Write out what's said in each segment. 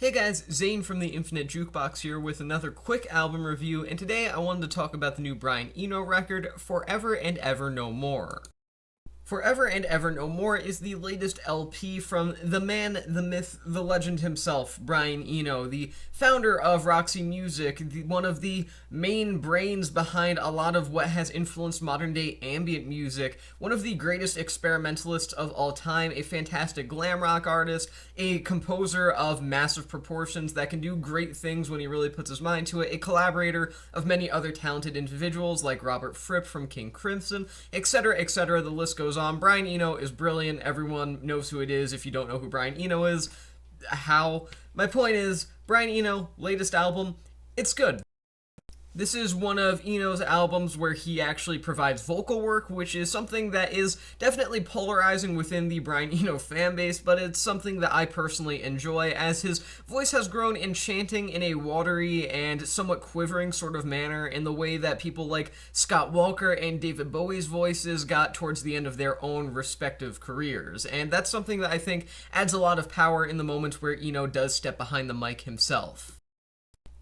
Hey guys, Zane from the Infinite Jukebox here with another quick album review, and today I wanted to talk about the new Brian Eno record, Forever and Ever No More. Forever and Ever No More is the latest LP from the man, the myth, the legend himself, Brian Eno, the founder of Roxy Music, one of the main brains behind a lot of what has influenced modern-day ambient music, one of the greatest experimentalists of all time, a fantastic glam rock artist, a composer of massive proportions that can do great things when he really puts his mind to it, a collaborator of many other talented individuals like Robert Fripp from King Crimson, etc., etc. The list goes on. Brian Eno is brilliant. Everyone knows who it is. If you don't know who Brian Eno is, how? My point is, Brian Eno, latest album, it's good. This is one of Eno's albums where he actually provides vocal work, which is something that is definitely polarizing within the Brian Eno fanbase, but it's something that I personally enjoy, as his voice has grown enchanting in a watery and somewhat quivering sort of manner in the way that people like Scott Walker and David Bowie's voices got towards the end of their own respective careers, and that's something that I think adds a lot of power in the moments where Eno does step behind the mic himself.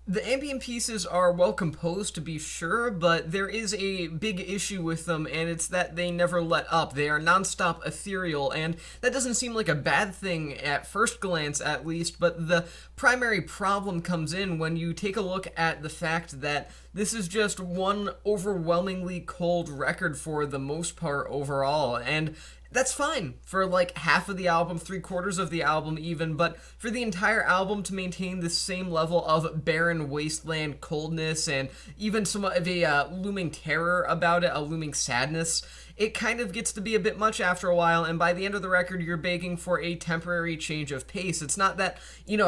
The ambient pieces are well composed, to be sure, but there is a big issue with them, and it's that they never let up. They are nonstop ethereal, and that doesn't seem like a bad thing at first glance, at least, but the primary problem comes in when you take a look at the fact that this is just one overwhelmingly cold record for the most part overall, and that's fine for like half of the album, 3/4 of the album even, but for the entire album to maintain the same level of barren wasteland coldness and even somewhat of a looming terror about it, a looming sadness, it kind of gets to be a bit much after a while, and by the end of the record, you're begging for a temporary change of pace. It's not that,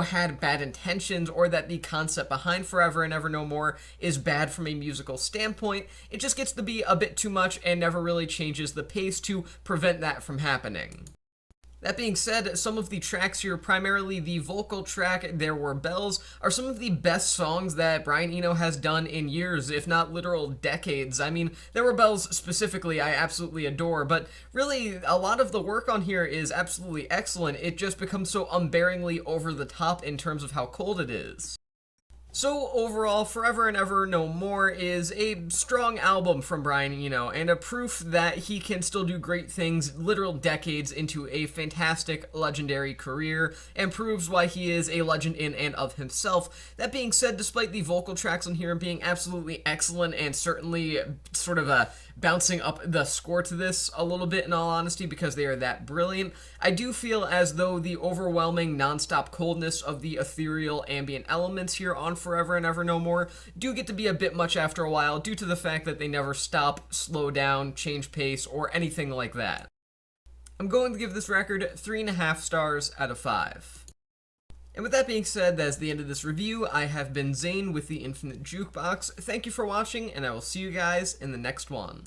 had bad intentions or that the concept behind Forever and Ever No More is bad from a musical standpoint. It just gets to be a bit too much and never really changes the pace to prevent that from happening. That being said, some of the tracks here, primarily the vocal track, There Were Bells, are some of the best songs that Brian Eno has done in years, if not literal decades. I mean, There Were Bells specifically I absolutely adore, but really, a lot of the work on here is absolutely excellent. It just becomes so unbearingly over the top in terms of how cold it is. So overall, Forever and Ever No More is a strong album from Brian Eno, and a proof that he can still do great things literal decades into a fantastic, legendary career, and proves why he is a legend in and of himself. That being said, despite the vocal tracks on here being absolutely excellent and certainly sort of bouncing up the score to this a little bit in all honesty because they are that brilliant, I do feel as though the overwhelming nonstop coldness of the ethereal ambient elements here on Forever and Ever No More do get to be a bit much after a while due to the fact that they never stop, slow down, change pace, or anything like that. I'm going to give this record 3.5 stars out of 5. And with that being said, that's the end of this review. I have been Zane with the Infinite Jukebox. Thank you for watching, and I will see you guys in the next one.